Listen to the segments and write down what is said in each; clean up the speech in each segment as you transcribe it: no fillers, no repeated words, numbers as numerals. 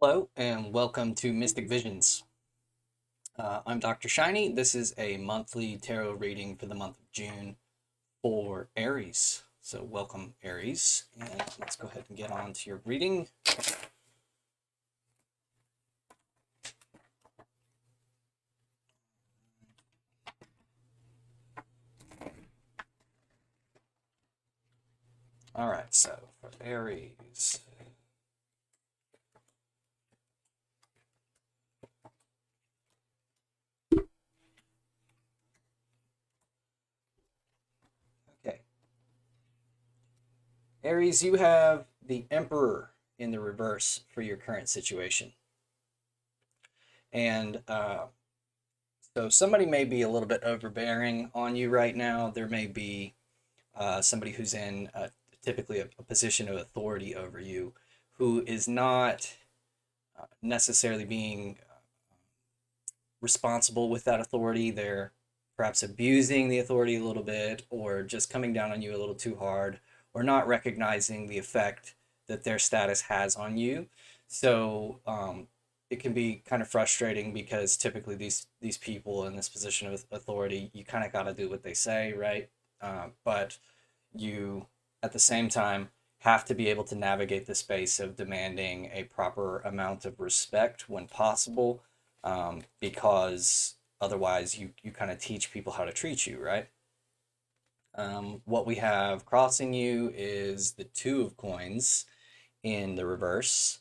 Hello and welcome to Mystic Visions. I'm DrShiny. This is a monthly tarot reading for the month of June for Aries. So welcome Aries, and let's go ahead and get on to your reading. All right, so for Aries. Okay. Aries, you have the Emperor in the reverse for your current situation. And so somebody may be a little bit overbearing on you right now. There may be somebody who's in typically a position of authority over you who is not necessarily being responsible with that authority. They're perhaps abusing the authority a little bit, or just coming down on you a little too hard, or not recognizing the effect that their status has on you. So it can be kind of frustrating because typically these people in this position of authority, you kind of got to do what they say, right? But you, at the same time, have to be able to navigate the space of demanding a proper amount of respect when possible, because otherwise you kind of teach people how to treat you, right? What we have crossing you is the Two of Coins in the reverse.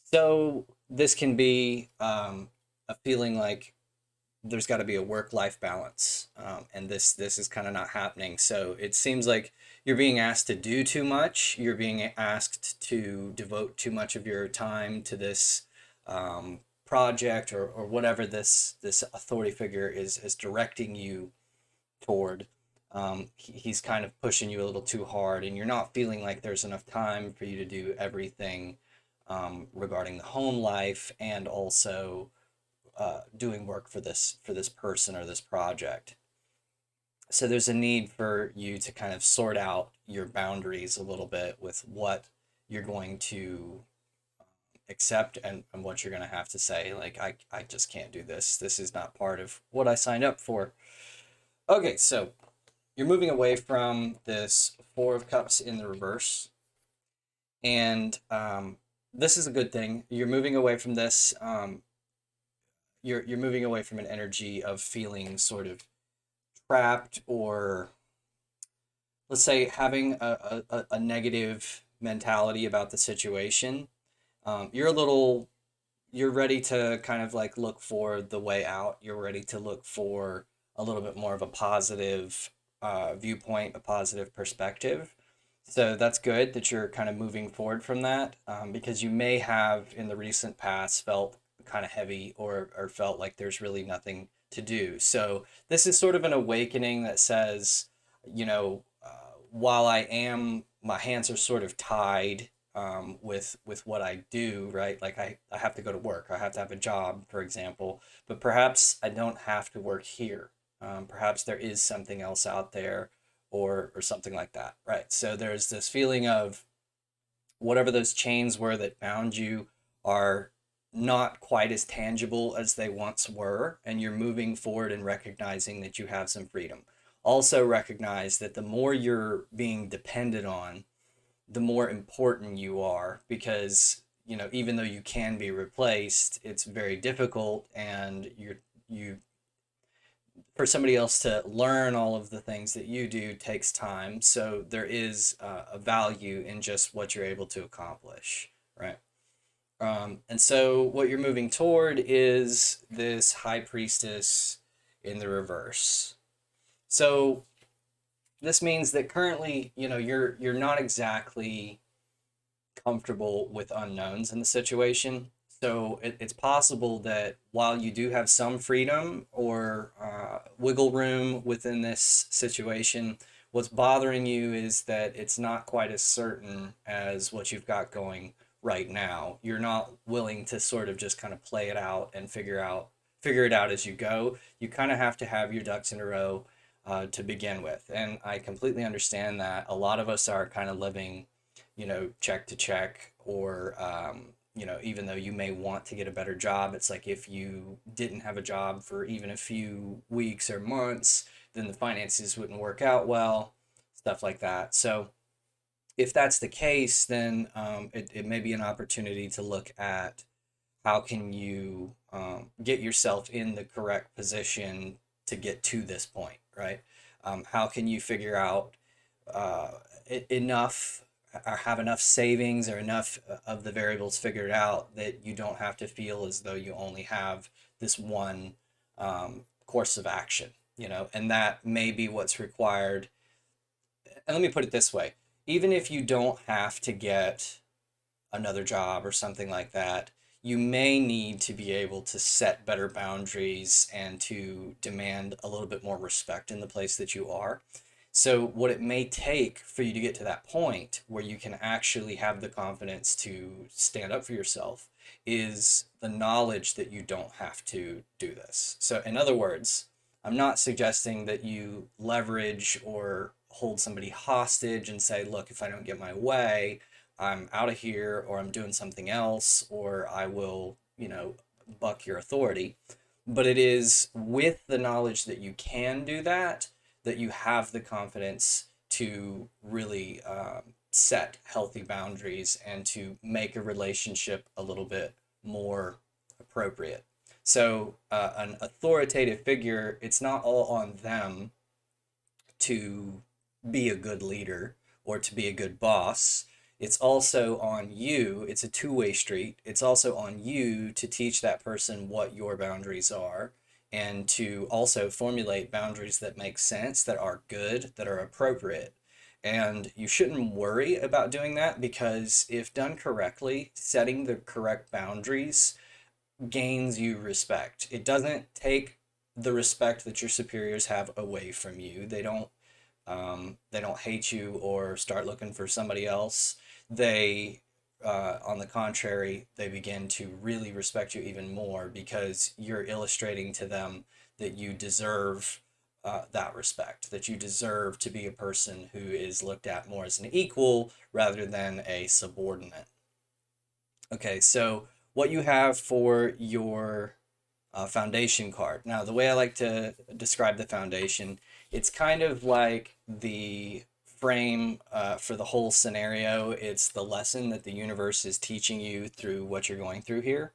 So this can be a feeling like there's got to be a work-life balance, and this is kind of not happening. So it seems like you're being asked to do too much. You're being asked to devote too much of your time to this project, or whatever this authority figure is directing you toward. He's kind of pushing you a little too hard, and you're not feeling like there's enough time for you to do everything regarding the home life, and also doing work for this person or this project. So there's a need for you to kind of sort out your boundaries a little bit with what you're going to accept, and what you're going to have to say. Like, I just can't do this. This is not part of what I signed up for. Okay, so you're moving away from this Four of Cups in the reverse. And this is a good thing. You're moving away from this. You're moving away from an energy of feeling sort of trapped, or let's say having a negative mentality about the situation. You're a little, you're ready to kind of like look for the way out. You're ready to look for a little bit more of a positive viewpoint, a positive perspective. So that's good that you're kind of moving forward from that, because you may have in the recent past felt kind of heavy, or felt like there's really nothing to do. So this is sort of an awakening that says, while my hands are sort of tied with what I do, right? Like I have to go to work, I have to have a job, for example, but perhaps I don't have to work here. Perhaps there is something else out there, or something like that, right? So there's this feeling of whatever those chains were that bound you are not quite as tangible as they once were, and you're moving forward and recognizing that you have some freedom. Also recognize that the more you're being dependent on, the more important you are, because even though you can be replaced, it's very difficult, and you for somebody else to learn all of the things that you do takes time. So there is a value in just what you're able to accomplish, right? And so what you're moving toward is this High Priestess in the reverse. So this means that currently, you're not exactly comfortable with unknowns in the situation. So it's possible that while you do have some freedom, or wiggle room within this situation, what's bothering you is that it's not quite as certain as what you've got going right now. You're not willing to sort of just kind of play it out and figure it out as you go. You kind of have to have your ducks in a row to begin with. And I completely understand that a lot of us are kind of living, check to check, or you know, even though you may want to get a better job, it's like if you didn't have a job for even a few weeks or months, then the finances wouldn't work out well, stuff like that. So if that's the case, then it may be an opportunity to look at how can you get yourself in the correct position to get to this point, right? How can you figure out uh, enough or have enough savings or enough of the variables figured out that you don't have to feel as though you only have this one course of action, you know, and that may be what's required. And let me put it this way, even if you don't have to get another job or something like that, you may need to be able to set better boundaries and to demand a little bit more respect in the place that you are. So, what it may take for you to get to that point where you can actually have the confidence to stand up for yourself is the knowledge that you don't have to do this. So, in other words, I'm not suggesting that you leverage or hold somebody hostage and say, look, if I don't get my way, I'm out of here or I'm doing something else or I will, you know, buck your authority. But it is with the knowledge that you can do that, that you have the confidence to really set healthy boundaries and to make a relationship a little bit more appropriate. So, an authoritative figure, it's not all on them to be a good leader or to be a good boss. It's also on you. It's a two-way street. It's also on you to teach that person what your boundaries are and to also formulate boundaries that make sense, that are good, that are appropriate. And you shouldn't worry about doing that because if done correctly, setting the correct boundaries gains you respect. It doesn't take the respect that your superiors have away from you. They don't hate you or start looking for somebody else. They, on the contrary, they begin to really respect you even more because you're illustrating to them that you deserve that respect, that you deserve to be a person who is looked at more as an equal rather than a subordinate. Okay, so what you have for your foundation card. Now, the way I like to describe the foundation, it's kind of like the frame for the whole scenario. It's the lesson that the universe is teaching you through what you're going through here.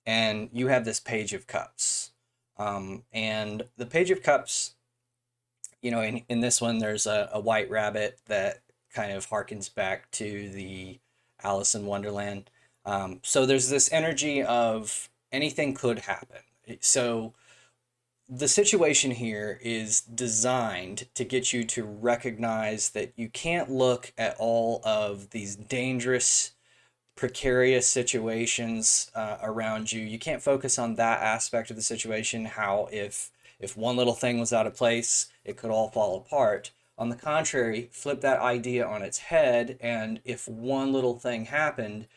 And you have this Page of Cups. And the Page of Cups, you know, in this one, there's a white rabbit that kind of harkens back to the Alice in Wonderland. So there's this energy of anything could happen. So the situation here is designed to get you to recognize that you can't look at all of these dangerous, precarious situations around you. You can't focus on that aspect of the situation, how if one little thing was out of place, it could all fall apart. On the contrary, flip that idea on its head, and if one little thing happened,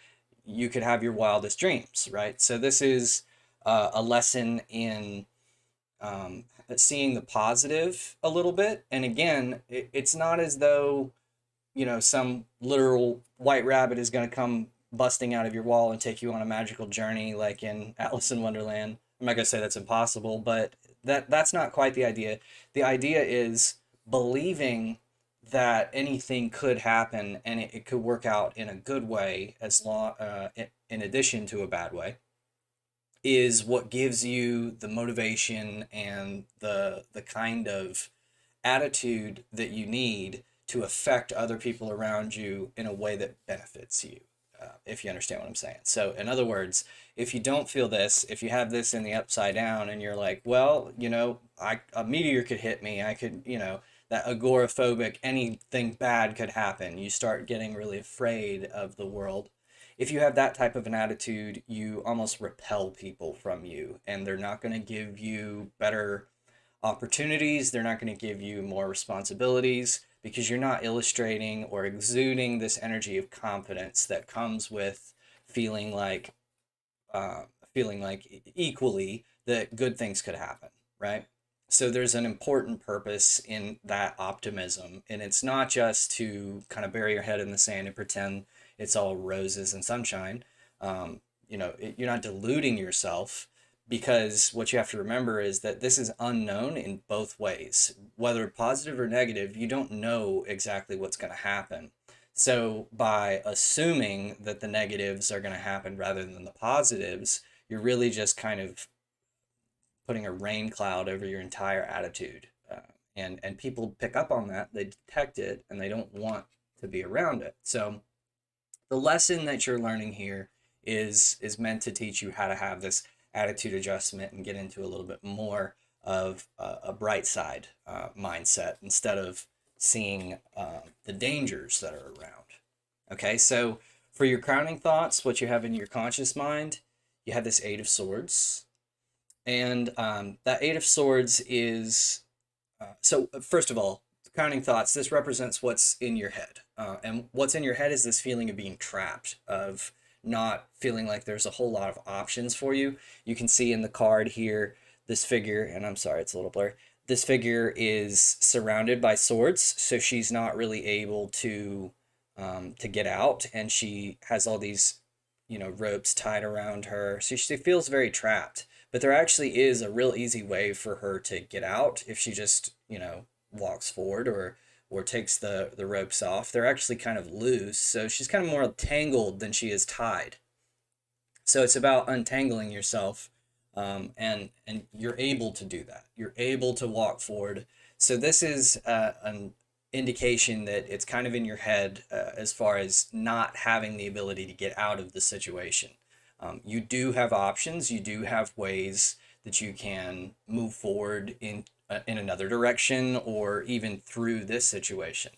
you could have your wildest dreams, right? So this is a lesson in seeing the positive a little bit. And again, it's not as though, you know, some literal white rabbit is going to come busting out of your wall and take you on a magical journey like in Alice in Wonderland. I'm not going to say that's impossible, but that's not quite the idea. The idea is believing that anything could happen and it could work out in a good way as long in addition to a bad way is what gives you the motivation and the kind of attitude that you need to affect other people around you in a way that benefits you, if you understand what I'm saying. So, in other words, if you don't feel this, if you have this in the upside down and you're like, well, you know, a meteor could hit me, I could, you know, that agoraphobic, anything bad could happen. You start getting really afraid of the world. If you have that type of an attitude, you almost repel people from you, and they're not going to give you better opportunities. They're not going to give you more responsibilities because you're not illustrating or exuding this energy of confidence that comes with feeling like uh, feeling like equally that good things could happen, right? So there's an important purpose in that optimism, and it's not just to kind of bury your head in the sand and pretend it's all roses and sunshine. You're not deluding yourself, because what you have to remember is that this is unknown in both ways. Whether positive or negative, you don't know exactly what's going to happen. So by assuming that the negatives are going to happen rather than the positives, you're really just kind of putting a rain cloud over your entire attitude. And people pick up on that, they detect it, and they don't want to be around it. So the lesson that you're learning here is meant to teach you how to have this attitude adjustment and get into a little bit more of a bright side mindset instead of seeing the dangers that are around. Okay, so for your crowning thoughts, what you have in your conscious mind, you have this Eight of Swords. And that Eight of Swords is so first of all, crowning thoughts, this represents what's in your head. And what's in your head is this feeling of being trapped, of not feeling like there's a whole lot of options for you. You can see in the card here, this figure, and I'm sorry, it's a little blurry. This figure is surrounded by swords, so she's not really able to get out, and she has all these, ropes tied around her. So she feels very trapped. But there actually is a real easy way for her to get out if she just, walks forward or takes the ropes off. They're actually kind of loose, so she's kind of more tangled than she is tied. So it's about untangling yourself, and you're able to do that. You're able to walk forward. So this is an indication that it's kind of in your head as far as not having the ability to get out of the situation. You do have options. You do have ways that you can move forward in another direction or even through this situation.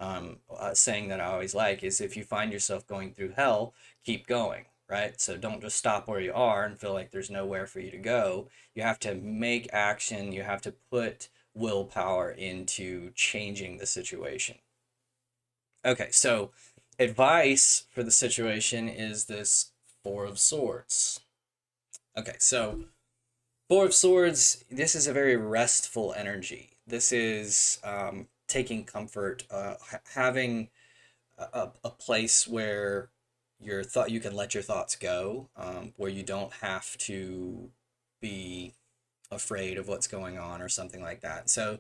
A saying that I always like is, if you find yourself going through hell, keep going, right? So don't just stop where you are and feel like there's nowhere for you to go. You have to make action. You have to put willpower into changing the situation. Okay, so advice for the situation is this Four of Swords. Okay, so Four of Swords, this is a very restful energy. This is taking comfort, having a place where you can let your thoughts go, where you don't have to be afraid of what's going on or something like that. So,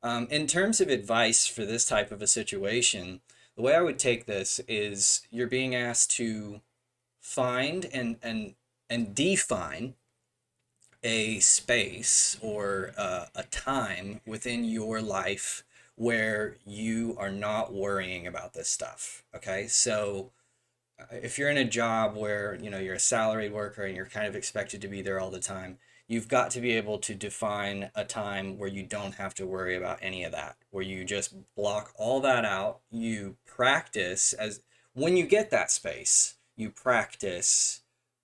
in terms of advice for this type of a situation, the way I would take this is you're being asked to find and define a space or a time within your life where you are not worrying about this stuff. Okay, so if you're in a job where you're a salaried worker and you're kind of expected to be there all the time, you've got to be able to define a time where you don't have to worry about any of that, where you just block all that out. You practice, as when you get that space, you practice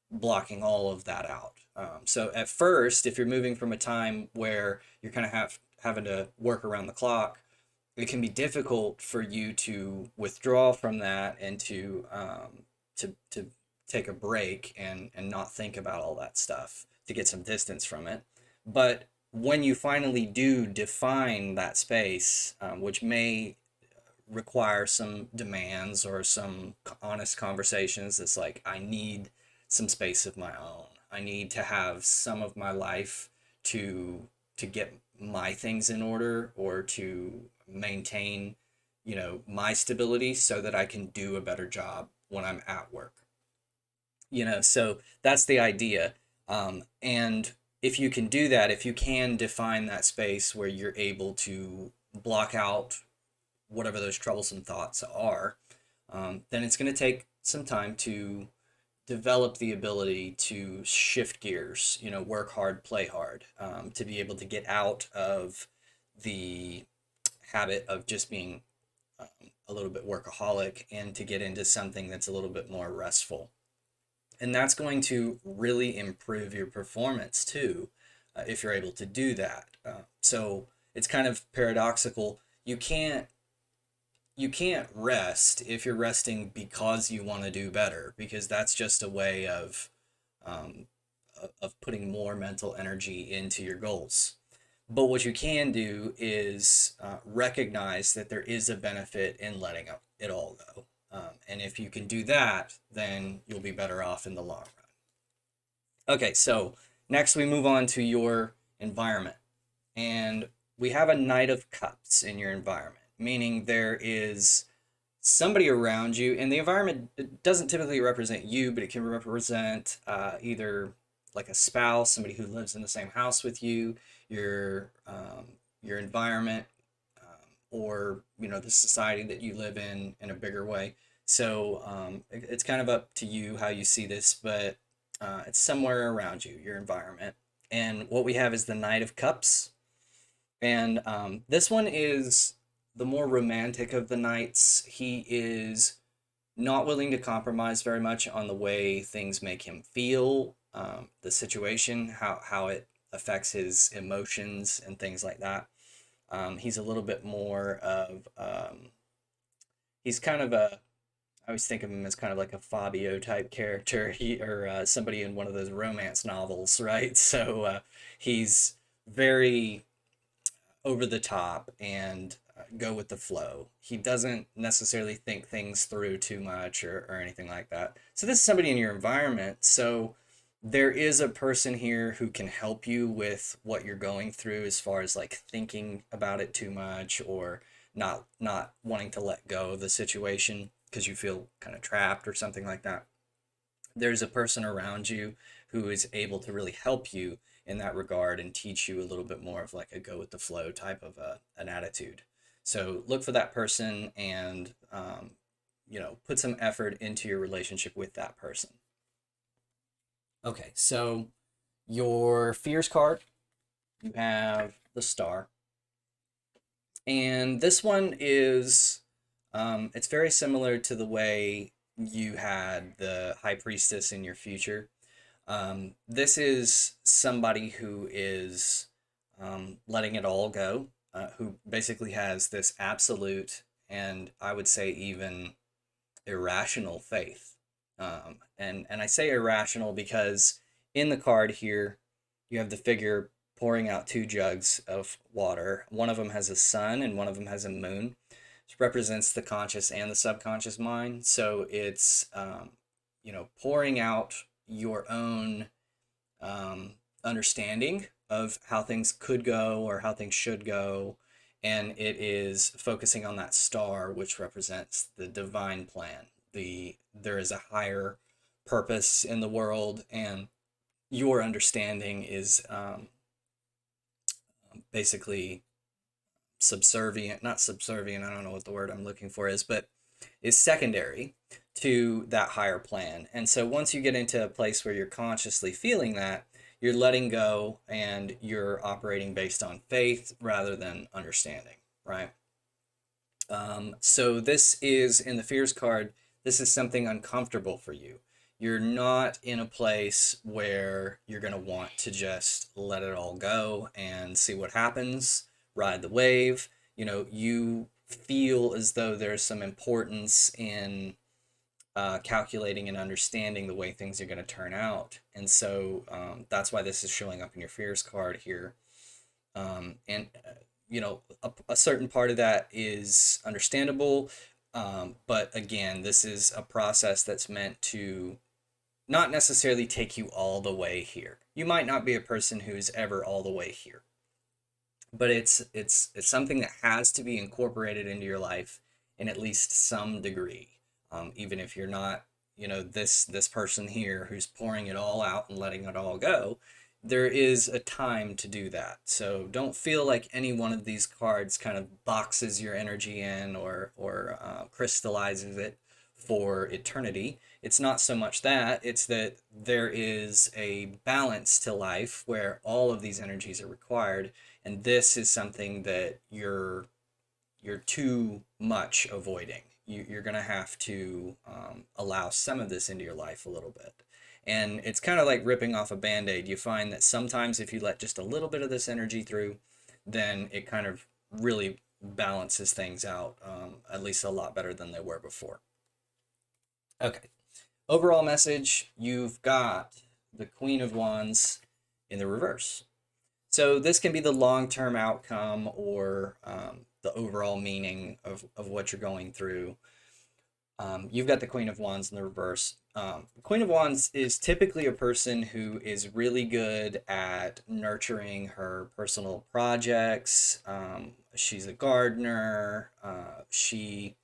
blocking all of that out. So at first, if you're moving from a time where you're kind of having to work around the clock, it can be difficult for you to withdraw from that and to take a break and not think about all that stuff, to get some distance from it. But when you finally do define that space, which may require some demands or some honest conversations, it's like, I need some space of my own. I need to have some of my life to get my things in order, or to maintain, my stability so that I can do a better job when I'm at work. So that's the idea. And if you can do that, if you can define that space where you're able to block out whatever those troublesome thoughts are, then it's going to take some time to develop the ability to shift gears, work hard, play hard, to be able to get out of the habit of just being a little bit workaholic and to get into something that's a little bit more restful. And that's going to really improve your performance too, if you're able to do that. So it's kind of paradoxical. You can't rest if you're resting because you want to do better, because that's just a way um, of putting more mental energy into your goals. But what you can do is recognize that there is a benefit in letting it all go. And if you can do that, then you'll be better off in the long run. Okay, so next we move on to your environment. And we have a Knight of Cups in your environment, meaning there is somebody around you, and the environment, it doesn't typically represent you, but it can represent either like a spouse, somebody who lives in the same house with you, your environment, or the society that you live in a bigger way. So it's kind of up to you how you see this, but it's somewhere around you, your environment. And what we have is the Knight of Cups, and this one is the more romantic of the knights. He is not willing to compromise very much on the way things make him feel, the situation, how it affects his emotions and things like that. He's a little bit more of, he's kind of a, I always think of him as kind of like a Fabio type character, or somebody in one of those romance novels, right? So he's very over the top and go with the flow. He doesn't necessarily think things through too much or anything like that. So this is somebody in your environment. So there is a person here who can help you with what you're going through as far as like thinking about it too much, or not wanting to let go of the situation because you feel kind of trapped or something like that. There's a person around you who is able to really help you in that regard and teach you a little bit more of like a go with the flow type of an attitude. So look for that person, and put some effort into your relationship with that person. Okay, so your fears card, you have the Star, and this one is it's very similar to the way you had the High Priestess in your future. This is somebody who is letting it all go, who basically has this absolute, and I would say even irrational faith. And I say irrational because in the card here, you have the figure pouring out two jugs of water. One of them has a sun and one of them has a moon. It represents the conscious and the subconscious mind. So it's, pouring out your own understanding of how things could go or how things should go. And it is focusing on that star, which represents the divine plan. There is a higher purpose in the world, and your understanding is basically subservient, not subservient, I don't know what the word I'm looking for is, but is secondary to that higher plan. And so once you get into a place where you're consciously feeling that, you're letting go and you're operating based on faith rather than understanding, right? So this is in the fears card, this is something uncomfortable for you. You're not in a place where you're going to want to just let it all go and see what happens, ride the wave. You feel as though there's some importance in calculating and understanding the way things are going to turn out. And so that's why this is showing up in your fears card here. And a certain part of that is understandable. But again, this is a process that's meant to not necessarily take you all the way here. You might not be a person who's ever all the way here, but it's something that has to be incorporated into your life in at least some degree. Even if you're not, this person here who's pouring it all out and letting it all go, there is a time to do that. So don't feel like any one of these cards kind of boxes your energy in or crystallizes it for eternity. It's not so much that, it's that there is a balance to life where all of these energies are required, and this is something that you're too much avoiding. You're going to have to allow some of this into your life a little bit. And it's kind of like ripping off a band-aid. You find that sometimes if you let just a little bit of this energy through, then it kind of really balances things out, at least a lot better than they were before. Okay. Overall message, you've got the Queen of Wands in the reverse. So this can be the long-term outcome or the overall meaning of what you're going through. You've got the Queen of Wands in the reverse. Queen of Wands is typically a person who is really good at nurturing her personal projects. She's a gardener. She's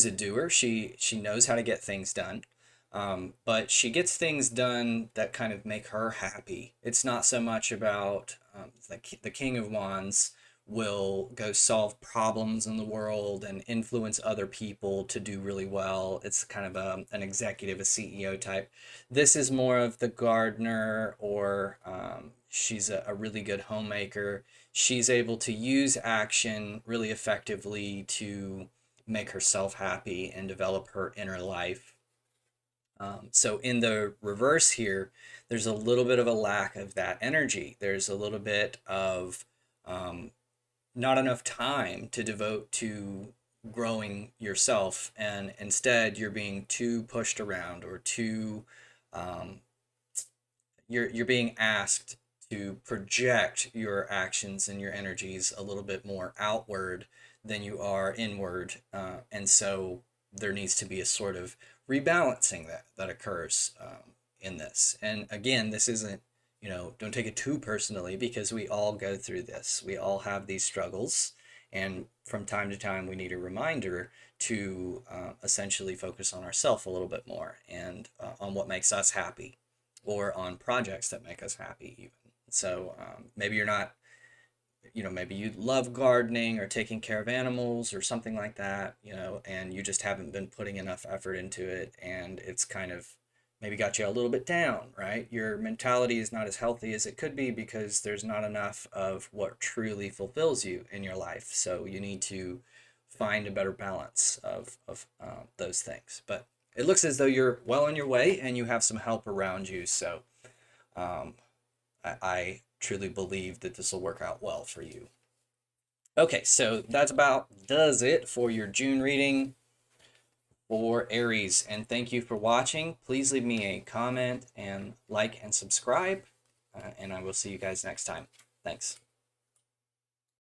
a doer. She knows how to get things done. But she gets things done that kind of make her happy. It's not so much about the King of Wands will go solve problems in the world and influence other people to do really well. It's kind of an executive, a CEO type. This is more of the gardener, or she's a really good homemaker. She's able to use action really effectively to make herself happy and develop her inner life. So in the reverse here, there's a little bit of a lack of that energy. There's a little bit of um, not enough time to devote to growing yourself, and instead you're being too pushed around, or too um, you're being asked to project your actions and your energies a little bit more outward than you are inward, and so there needs to be a sort of rebalancing that occurs in this. And again, this isn't, don't take it too personally, because we all go through this. We all have these struggles, and from time to time we need a reminder to essentially focus on ourselves a little bit more, and on what makes us happy, or on projects that make us happy even. So maybe you're not, maybe you love gardening or taking care of animals or something like that, and you just haven't been putting enough effort into it, and it's kind of maybe got you a little bit down, right? Your mentality is not as healthy as it could be because there's not enough of what truly fulfills you in your life. So you need to find a better balance of those things. But it looks as though you're well on your way and you have some help around you. So um, I truly believe that this will work out well for you. Okay, so that's about does it for your June reading for Aries. And thank you for watching. Please leave me a comment and like and subscribe. And I will see you guys next time. Thanks.